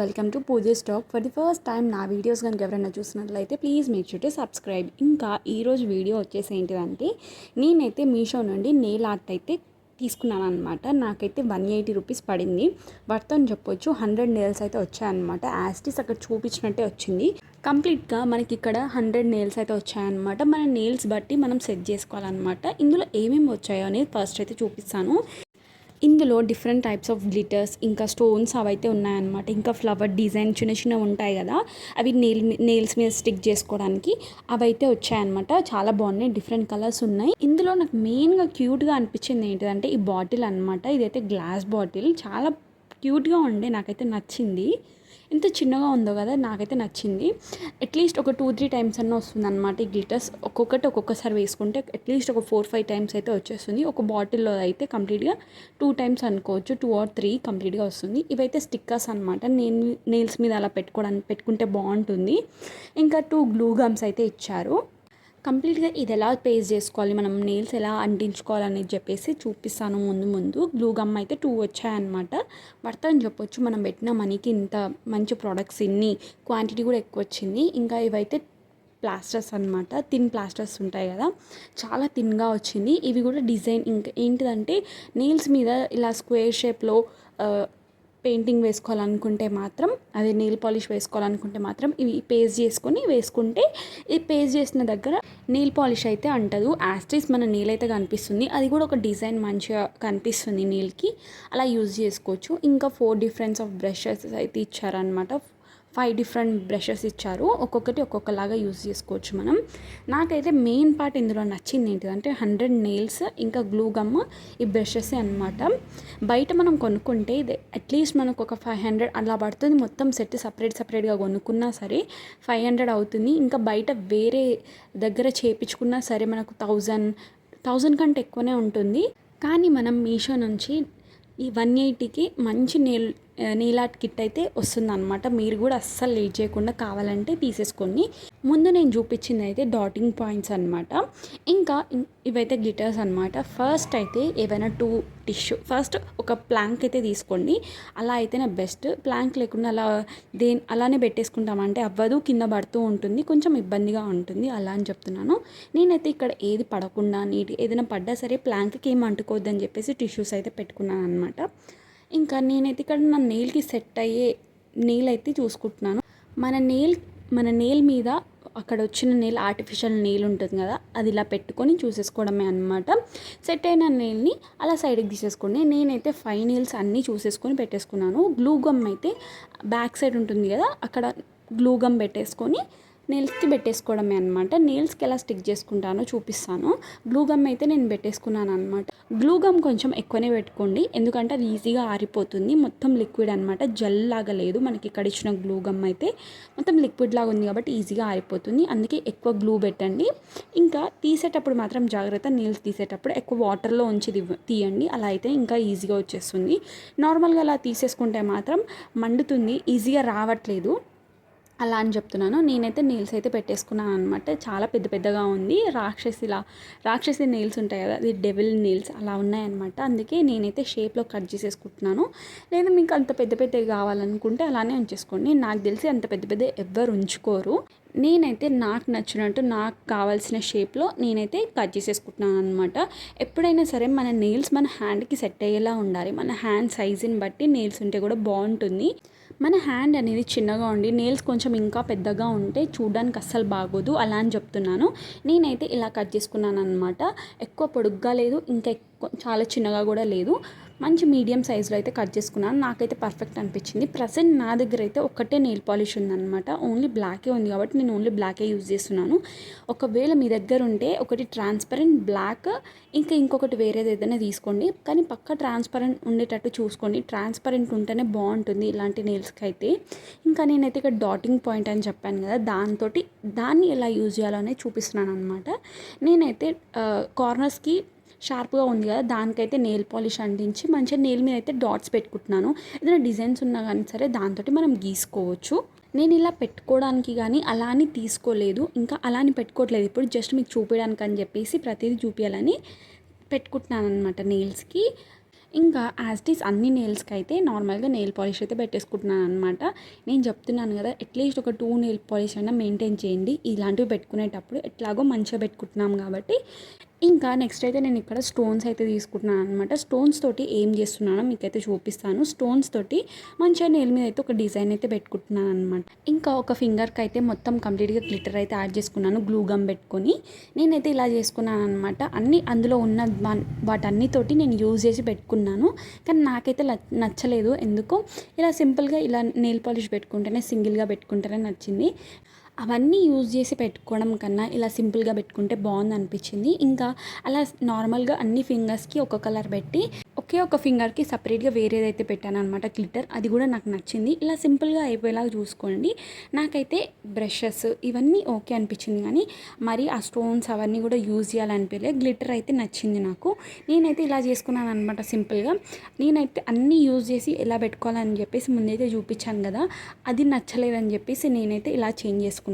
Welcome to Pooja's talk. For the first time నా videos కనుక ఎవరైనా చూసినట్లయితే please make sure to subscribe. ఇంకా ఈరోజు వీడియో వచ్చేసి ఏంటిదంటే, నేనైతే మీషో నుండి నెయిల్ ఆర్ట్ అయితే తీసుకున్నాను అనమాట. నాకైతే 180 రూపీస్ పడింది. వర్త్ అని చెప్పొచ్చు. 100 నెయిల్స్ అయితే వచ్చాయన్నమాట. యాస్టీస్ అక్కడ చూపించినట్టే వచ్చింది. కంప్లీట్గా మనకి ఇక్కడ 100 నెయిల్స్ అయితే వచ్చాయన్నమాట. మన నెయిల్స్ బట్టి మనం సెట్ చేసుకోవాలన్నమాట. ఇందులో ఏమేమి వచ్చాయో అనేది ఫస్ట్ అయితే చూపిస్తాను. ఇందులో డిఫరెంట్ టైప్స్ ఆఫ్ గ్లిటర్స్, ఇంకా స్టోన్స్ అవైతే ఉన్నాయన్నమాట. ఇంకా ఫ్లవర్ డిజైన్ చిన్న చిన్నవి ఉంటాయి కదా, అవి నెయిల్స్ మీద స్టిక్ చేసుకోవడానికి అవైతే వచ్చాయన్నమాట. చాలా బాగున్నాయి, డిఫరెంట్ కలర్స్ ఉన్నాయి. ఇందులో నాకు మెయిన్గా క్యూట్గా అనిపించింది ఏంటిదంటే ఈ బాటిల్ అనమాట. ఇదైతే గ్లాస్ బాటిల్, చాలా క్యూట్గా ఉండే, నాకైతే నచ్చింది. ఎంత చిన్నగా ఉందో కదా, నాకైతే నచ్చింది. అట్లీస్ట్ ఒక 2-3 టైమ్స్ అన్న వస్తుంది అనమాట. ఈ గ్లిటర్స్ ఒక్కొక్కసారి వేసుకుంటే అట్లీస్ట్ ఒక 4-5 టైమ్స్ అయితే వచ్చేస్తుంది. ఒక బాటిల్లో అయితే కంప్లీట్గా 2 టైమ్స్ అనుకోవచ్చు, 2 or 3 కంప్లీట్గా వస్తుంది. ఇవైతే స్టిక్కర్స్ అనమాట. నెయిల్స్ మీద అలా పెట్టుకుంటే బాగుంటుంది. ఇంకా 2 గ్లూ గమ్స్ అయితే ఇచ్చారు. కంప్లీట్గా ఇది ఎలా పేస్ట్ చేసుకోవాలి, మనం నెయిల్స్ ఎలా అంటించుకోవాలని చెప్పేసి చూపిస్తాను ముందు. గ్లూ గమ్ అయితే 2 వచ్చాయన్నమాట. వర్త్ అని చెప్పొచ్చు. మనం పెట్టిన మనీకి ఇంత మంచి ప్రోడక్ట్స్, ఇన్ని క్వాంటిటీ కూడా ఎక్కువ వచ్చింది. ఇంకా ఇవైతే ప్లాస్టర్స్ అనమాట. థిన్ ప్లాస్టర్స్ ఉంటాయి కదా, చాలా థిన్గా వచ్చింది. ఇవి కూడా డిజైన్ ఇంకా ఏంటిదంటే, నెయిల్స్ మీద ఇలా స్క్వేర్ షేప్లో పెయింటింగ్ వేసుకోవాలనుకుంటే మాత్రం, అదే నెయిల్ పాలిష్ వేసుకోవాలనుకుంటే మాత్రం ఇవి పేస్ట్ వేసుకుంటే ఈ పేస్ట్ చేసిన దగ్గర నెయిల్ పాలిష్ అయితే అంటదు. యాస్టీస్ మన నెయిల్ అయితే కనిపిస్తుంది. అది కూడా ఒక డిజైన్ మంచిగా కనిపిస్తుంది నెయిల్కి, అలా యూజ్ చేసుకోవచ్చు. ఇంకా 4 డిఫరెన్స్ ఆఫ్ బ్రషెస్ అయితే ఇచ్చారనమాట. 5 డిఫరెంట్ బ్రషెస్ ఇచ్చారు. ఒక్కొక్కటి ఒక్కొక్కలాగా యూజ్ చేసుకోవచ్చు మనం. నాకైతే మెయిన్ పార్ట్ ఇందులో నచ్చింది ఏంటిదంటే 100 నెయిల్స్, ఇంకా గ్లూ గమ్, ఈ బ్రషెస్ అనమాట. బయట మనం కొనుక్కుంటే ఇది అట్లీస్ట్ మనకు ఒక 500 అలా పడుతుంది. మొత్తం సెట్ సపరేట్గా కొనుక్కున్నా సరే 500 అవుతుంది. ఇంకా బయట వేరే దగ్గర చేయించుకున్నా సరే మనకు 1000 కంటే ఎక్కువనే ఉంటుంది. కానీ మనం మీషో నుంచి ఈ 180కి మంచి నెయిల్ ఆర్ట్ కిట్ అయితే వస్తుందన్నమాట. మీరు కూడా అస్సలు లేట్ చేయకుండా కావాలంటే తీసేసుకోండి. ముందు నేను చూపించింది అయితే డాటింగ్ పాయింట్స్ అనమాట. ఇంకా ఇవైతే గ్లిటర్స్ అనమాట. ఫస్ట్ అయితే ఏవైనా 2 టిష్యూ, ఫస్ట్ ఒక ప్లాంక్ అయితే తీసుకోండి. అలా అయితేనే బెస్ట్. ప్లాంక్ లేకుండా అలానే పెట్టేసుకుంటామంటే అవ్వదు, కింద పడుతూ ఉంటుంది, కొంచెం ఇబ్బందిగా ఉంటుంది. అలా అని చెప్తున్నాను. నేనైతే ఇక్కడ ఏది పడకుండా ఏదైనా పడ్డా సరే ప్లాంక్కి ఏం అంటుకోవద్దని చెప్పేసి టిష్యూస్ అయితే పెట్టుకున్నాను అనమాట. ఇంకా నేనైతే ఇక్కడ నా నెయిల్కి సెట్ అయ్యే నెయిల్ అయితే చూసుకుంటున్నాను. మన నెయిల్ మీద అక్కడ వచ్చిన నెయిల్, ఆర్టిఫిషియల్ నెయిల్ ఉంటుంది కదా, అది ఇలా పెట్టుకొని చూసేసుకోవడమే అనమాట. సెట్ అయిన నెయిల్ని అలా సైడ్కి తీసేసుకోండి. నేనైతే 5 నెయిల్స్ అన్నీ చూసేసుకొని పెట్టేసుకున్నాను. గ్లూ గమ్ అయితే బ్యాక్ సైడ్ ఉంటుంది కదా, అక్కడ గ్లూ గమ్ పెట్టేసుకొని నెయిల్స్కి పెట్టేసుకోవడమే అనమాట. నెయిల్స్కి ఎలా స్టిక్ చేసుకుంటానో చూపిస్తాను. గ్లూ గమ్ అయితే నేను పెట్టేసుకున్నాను అనమాట. గ్లూ గమ్ కొంచెం ఎక్కువనే పెట్టుకోండి, ఎందుకంటే అది ఈజీగా ఆరిపోతుంది. మొత్తం లిక్విడ్ అనమాట, జెల్ లాగా లేదు. మనకి ఇక్కడ ఇచ్చిన గ్లూ గమ్ అయితే మొత్తం లిక్విడ్ లాగా ఉంది కాబట్టి ఈజీగా ఆరిపోతుంది. అందుకే ఎక్కువ గ్లూ పెట్టండి. ఇంకా తీసేటప్పుడు మాత్రం జాగ్రత్త, నెయిల్స్ తీసేటప్పుడు ఎక్కువ వాటర్లో ఉంచి తీయండి. అలా అయితే ఇంకా ఈజీగా వచ్చేస్తుంది. నార్మల్గా అలా తీసేసుకుంటే మాత్రం మండుతుంది, ఈజీగా రావట్లేదు. అలా అని చెప్తున్నాను. నేనైతే నెయిల్స్ అయితే పెట్టేసుకున్నాను అనమాట. చాలా పెద్దగా ఉంది. రాక్షసి నెయిల్స్ ఉంటాయి కదా, అది డెవిల్ నెయిల్స్ అలా ఉన్నాయన్నమాట. అందుకే నేనైతే షేప్లో కట్ చేసేసుకుంటున్నాను. లేదా మీకు అంత పెద్దవి కావాలనుకుంటే అలానే ఉంచేసుకోండి. నాకు తెలిసి అంత పెద్ద ఎవ్వరు ఉంచుకోరు. నేనైతే నాకు నచ్చినట్టు, నాకు కావాల్సిన షేప్లో నేనైతే కట్ చేసేసుకుంటున్నాను అనమాట. ఎప్పుడైనా సరే మన నెయిల్స్ మన హ్యాండ్కి సెట్ అయ్యేలా ఉండాలి. మన హ్యాండ్ సైజుని బట్టి నెయిల్స్ ఉంటే కూడా బాగుంటుంది. మన హ్యాండ్ అనేది చిన్నగా ఉండి నెయిల్స్ కొంచెం ఇంకా పెద్దగా ఉంటే చూడడానికి అస్సలు బాగోదు. అలా అని చెప్తున్నాను. నేనైతే ఇలా కట్ చేసుకున్నాను అనమాట. ఎక్కువ పొడుగ్గా లేదు, ఇంకా చాలా చిన్నగా కూడా లేదు. మంచి మీడియం సైజులో అయితే కట్ చేసుకున్నాను. నాకైతే పర్ఫెక్ట్ అనిపించింది. ప్రజెంట్ నా దగ్గర అయితే ఒక్కటే నెయిల్ పాలిష్ ఉందన్నమాట. ఓన్లీ బ్లాకే ఉంది కాబట్టి నేను ఓన్లీ బ్లాకే యూజ్ చేస్తున్నాను. ఒకవేళ మీ దగ్గర ఉంటే ఒకటి ట్రాన్స్పరెంట్ బ్లాక్, ఇంకొకటి వేరేది ఏదైనా తీసుకోండి. కానీ పక్క ట్రాన్స్పరెంట్ ఉండేటట్టు చూసుకోండి. ట్రాన్స్పరెంట్ ఉంటేనే బాగుంటుంది ఇలాంటి నెయిల్స్కి అయితే. ఇంకా నేనైతే ఇక్కడ డాటింగ్ పాయింట్ అని చెప్పాను కదా, దాన్ని ఎలా యూజ్ చేయాలో అనేది చూపిస్తున్నాను అనమాట. నేనైతే కార్నర్స్కి షార్ప్గా ఉంది కదా, దానికైతే నెయిల్ పాలిష్ అంటించి మంచిగా నెయిల్ మీద అయితే డాట్స్ పెట్టుకుంటున్నాను. ఏదైనా డిజైన్స్ ఉన్నా కానీ సరే దాంతో మనం గీసుకోవచ్చు. నేను ఇలా పెట్టుకోవడానికి కానీ అలా అని తీసుకోలేదు, ఇంకా అలా అని పెట్టుకోవట్లేదు. ఇప్పుడు జస్ట్ మీకు చూపించడానికి అని చెప్పేసి ప్రతిదీ చూపించాలని పెట్టుకుంటున్నాను అనమాట నెయిల్స్కి. ఇంకా యాజ్ ఇట్ ఈస్ అన్ని నెయిల్స్కి అయితే నార్మల్గా నెయిల్ పాలిష్ అయితే పెట్టేసుకుంటున్నాను అనమాట. నేను చెప్తున్నాను కదా, అట్లీస్ట్ ఒక 2 నెయిల్ పాలిష్ అయినా మెయింటైన్ చేయండి. ఇలాంటివి పెట్టుకునేటప్పుడు ఎట్లాగో మంచిగా పెట్టుకుంటున్నాం కాబట్టి. ఇంకా నెక్స్ట్ అయితే నేను ఇక్కడ స్టోన్స్ అయితే తీసుకుంటున్నాను అనమాట. స్టోన్స్ తోటి ఏం చేస్తున్నానో మీకైతే చూపిస్తాను. స్టోన్స్ తోటి మంచిగా నెయిల్ మీద అయితే ఒక డిజైన్ అయితే పెట్టుకుంటున్నాను అనమాట. ఇంకా ఒక ఫింగర్కి అయితే మొత్తం కంప్లీట్గా గ్లిటర్ అయితే యాడ్ చేసుకున్నాను గ్లూ గమ్ పెట్టుకొని. నేనైతే ఇలా చేసుకున్నాను అనమాట. అన్నీ అందులో ఉన్న వాటన్నితోటి నేను యూజ్ చేసి పెట్టుకున్నాను. కానీ నాకైతే నచ్చలేదు ఎందుకో. ఇలా సింపుల్గా ఇలా నెయిల్ పాలిష్ పెట్టుకుంటేనే, సింగిల్గా పెట్టుకుంటేనే నచ్చింది. అవన్నీ యూజ్ చేసి పెట్టుకోవడం కన్నా ఇలా సింపుల్గా పెట్టుకుంటే బాగుంది అనిపించింది. ఇంకా అలా నార్మల్గా అన్ని ఫింగర్స్కి ఒక కలర్ పెట్టి ఒకే ఒక ఫింగర్కి సపరేట్గా వేరేదైతే పెట్టాను అనమాట గ్లిటర్. అది కూడా నాకు నచ్చింది. ఇలా సింపుల్గా అయిపోయేలాగా చూసుకోండి. నాకైతే బ్రషెస్ ఇవన్నీ ఓకే అనిపించింది, కానీ మరి ఆ స్టోన్స్ అవన్నీ కూడా యూజ్ చేయాలనిపించలేదు. గ్లిటర్ అయితే నచ్చింది నాకు. నేనైతే ఇలా చేసుకున్నాను అనమాట సింపుల్గా. నేనైతే అన్నీ యూజ్ చేసి ఎలా పెట్టుకోవాలని చెప్పేసి ముందైతే చూపించాను కదా, అది నచ్చలేదని చెప్పేసి నేనైతే ఇలా చేంజ్ చేసుకున్నాను.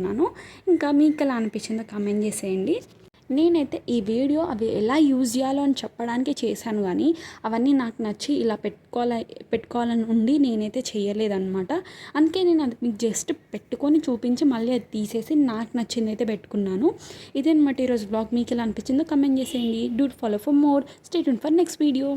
ఇంకా మీకు ఎలా అనిపించిందో కామెంట్ చేసేయండి. నేనైతే ఈ వీడియో అవి ఎలా యూజ్ చేయాలో అని చెప్పడానికి చేశాను, కానీ అవన్నీ నాకు నచ్చి ఇలా పెట్టుకోవాలని ఉండి నేనైతే చేయలేదన్నమాట. అందుకే నేను అది మీకు జస్ట్ పెట్టుకొని చూపించి మళ్ళీ అది తీసేసి నాకు నచ్చింది అయితే పెట్టుకున్నాను. ఇదేనమాట ఈరోజు బ్లాగ్. మీకు ఎలా అనిపించిందో కామెంట్ చేసేయండి. Do follow for more. Stay tune for next video.